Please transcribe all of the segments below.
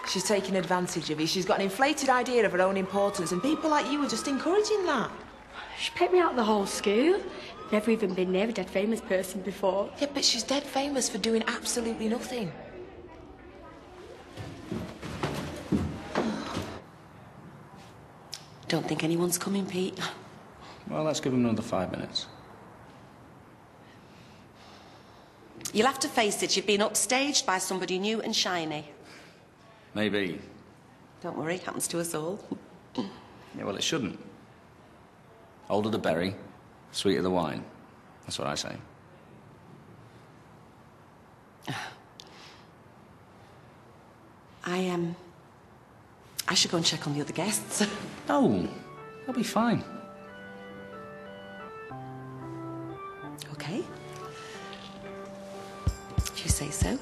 She's taking advantage of you. She's got an inflated idea of her own importance, and people like you are just encouraging that. She picked me out of the whole school. Never even been near a dead famous person before. Yeah, but she's dead famous for doing absolutely nothing. Don't think anyone's coming, Pete. Well, let's give him another 5 minutes. You'll have to face it, you've been upstaged by somebody new and shiny. Maybe. Don't worry, happens to us all. Yeah, well, it shouldn't. Older the berry, sweeter the wine. That's what I say. I should go and check on the other guests. No, they'll be fine. Okay. If you say so.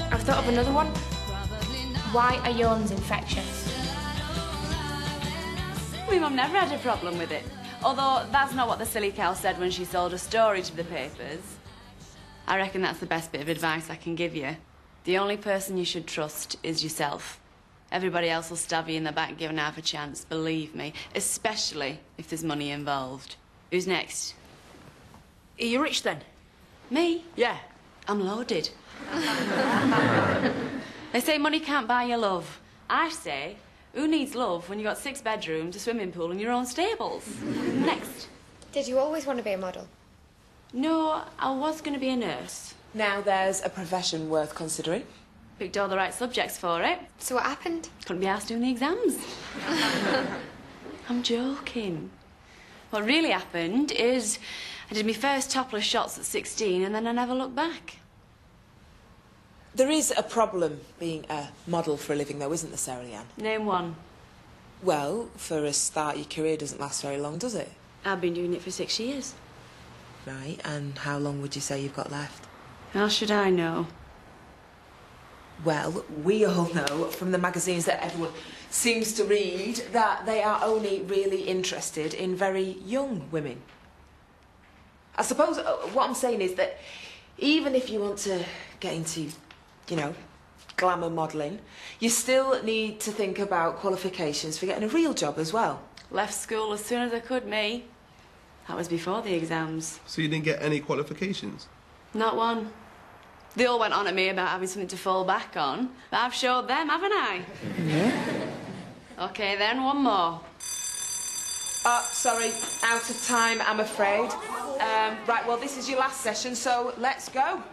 I've thought of another one. Why are yawns infectious? My mum never had a problem with it. Although that's not what the silly cow said when she sold a story to the papers. I reckon that's the best bit of advice I can give you. The only person you should trust is yourself. Everybody else will stab you in the back given half a chance, believe me. Especially if there's money involved. Who's next? Are you rich then? Me? Yeah. I'm loaded. They say money can't buy you love. I say, who needs love when you've got 6 bedrooms, a swimming pool and your own stables? Next. Did you always want to be a model? No, I was going to be a nurse. Now there's a profession worth considering. Picked all the right subjects for it. So what happened? Couldn't be asked doing the exams. I'm joking. What really happened is I did my first topless shots at 16 and then I never looked back. There is a problem being a model for a living, though, isn't there, Sarah Leanne? Name one. Well, for a start, your career doesn't last very long, does it? I've been doing it for 6 years. Right, and how long would you say you've got left? How should I know? Well, we all know from the magazines that everyone seems to read that they are only really interested in very young women. I suppose what I'm saying is that even if you want to get into, you know, glamour modelling, you still need to think about qualifications for getting a real job as well. Left school as soon as I could, me. That was before the exams. So you didn't get any qualifications? Not one. They all went on at me about having something to fall back on, but I've showed them, haven't I? Yeah. OK, then, one more. Oh, sorry, out of time, I'm afraid. Right, well, this is your last session, so let's go.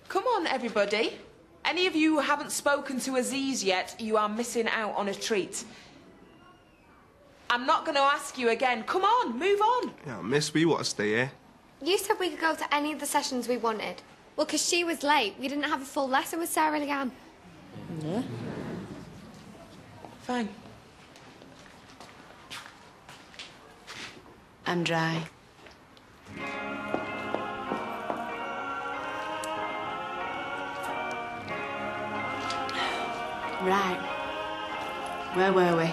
Come on, everybody. Any of you who haven't spoken to Aziz yet, you are missing out on a treat. I'm not going to ask you again. Come on, move on. Yeah, miss, we want to stay here. You said we could go to any of the sessions we wanted. Well, because she was late, we didn't have a full lesson with Sarah Leanne. Yeah. Fine. I'm dry. Right. Where were we?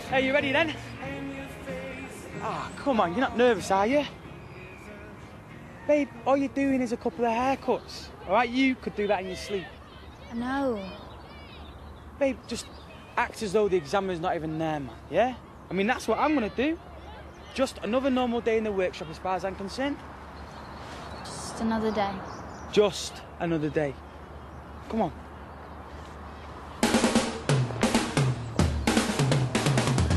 Hey, you ready then? Ah, oh, come on, you're not nervous, are you? Babe, all you're doing is a couple of haircuts. All right, you could do that in your sleep. No. Babe, just act as though the examiner's not even there, man, yeah? I mean, that's what I'm gonna do. Just another normal day in the workshop as far as I'm concerned. Just another day. Just another day. Come on.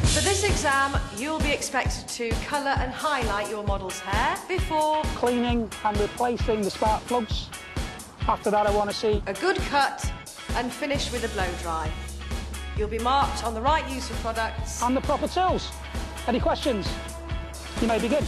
For this exam, you'll be expected to colour and highlight your model's hair before cleaning and replacing the spark plugs. After that, I want to see a good cut and finish with a blow dry. You'll be marked on the right use of products and the proper tools. Any questions? You may begin.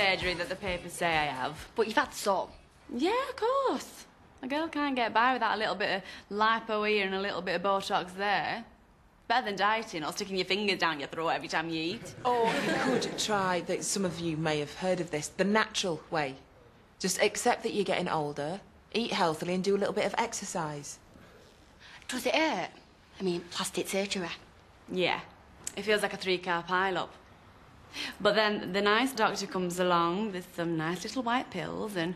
surgery that the papers say I have. But you've had some. Yeah, of course. A girl can't get by without a little bit of lipo here and a little bit of Botox there. Better than dieting or sticking your fingers down your throat every time you eat. Or you could try, that some of you may have heard of this, the natural way. Just accept that you're getting older, eat healthily and do a little bit of exercise. Does it hurt? I mean, plastic surgery. Yeah, it feels like a 3-car pile-up. But then the nice doctor comes along with some nice little white pills and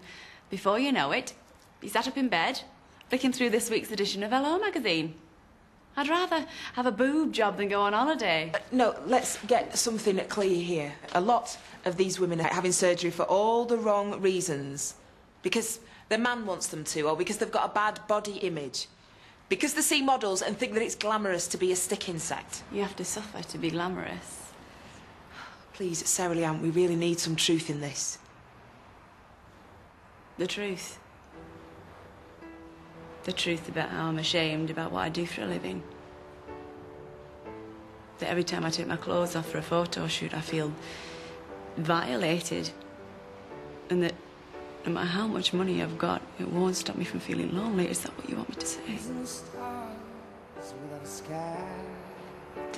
before you know it, you sat up in bed, flicking through this week's edition of Hello magazine. I'd rather have a boob job than go on holiday. No, let's get something clear here. A lot of these women are having surgery for all the wrong reasons. Because their man wants them to, or because they've got a bad body image. Because they see models and think that it's glamorous to be a stick insect. You have to suffer to be glamorous. Please, Sarah Leanne, we really need some truth in this. The truth. The truth about how I'm ashamed about what I do for a living. That every time I take my clothes off for a photo shoot, I feel violated. And that no matter how much money I've got, it won't stop me from feeling lonely. Is that what you want me to say?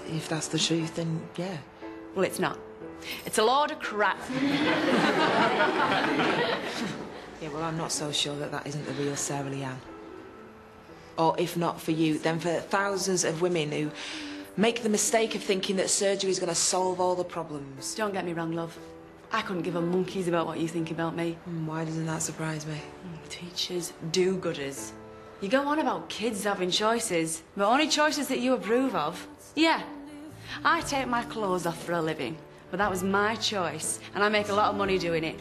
If that's the truth, then yeah. Well, it's not. It's a load of crap. Yeah, well, I'm not so sure that that isn't the real Sarah Leanne. Or if not for you, then for thousands of women who make the mistake of thinking that surgery is going to solve all the problems. Don't get me wrong, love. I couldn't give a monkey's about what you think about me. Why doesn't that surprise me? Teachers, do-gooders. You go on about kids having choices, but only choices that you approve of. Yeah, I take my clothes off for a living, but that was my choice, and I make a lot of money doing it.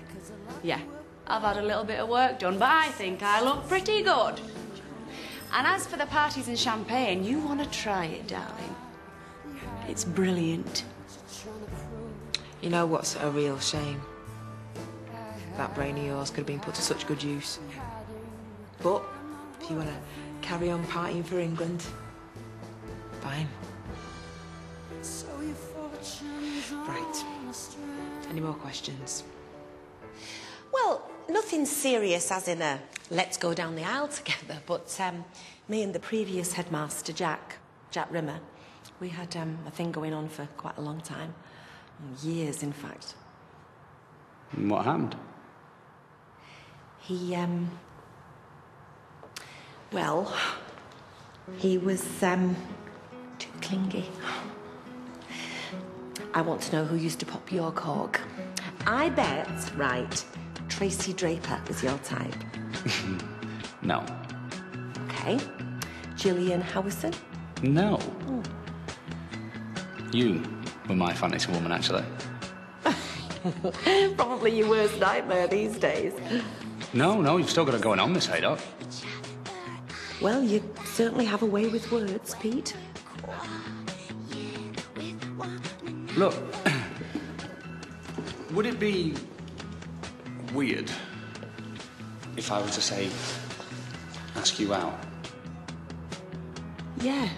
Yeah, I've had a little bit of work done, but I think I look pretty good. And as for the parties and champagne, you want to try it, darling. It's brilliant. You know what's a real shame? That brain of yours could have been put to such good use. But if you want to carry on partying for England, fine. Right. Any more questions? Well, nothing serious as in a let's go down the aisle together, but me and the previous headmaster, Jack Rimmer, we had a thing going on for quite a long time. Years, in fact. And what happened? He, well, he was too clingy. I want to know who used to pop your cork. I bet, right, Tracy Draper was your type. No. Okay. Gillian Howison? No. Oh. You were my fantasy woman, actually. Probably your worst nightmare these days. No, you've still got it going on, Miss Haydock. Well, you certainly have a way with words, Pete. Look, would it be weird if I were to say, ask you out? Yeah.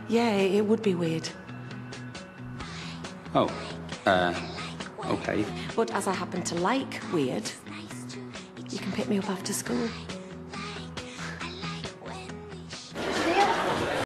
Yeah, it would be weird. Oh, okay. But as I happen to like weird, you can pick me up after school.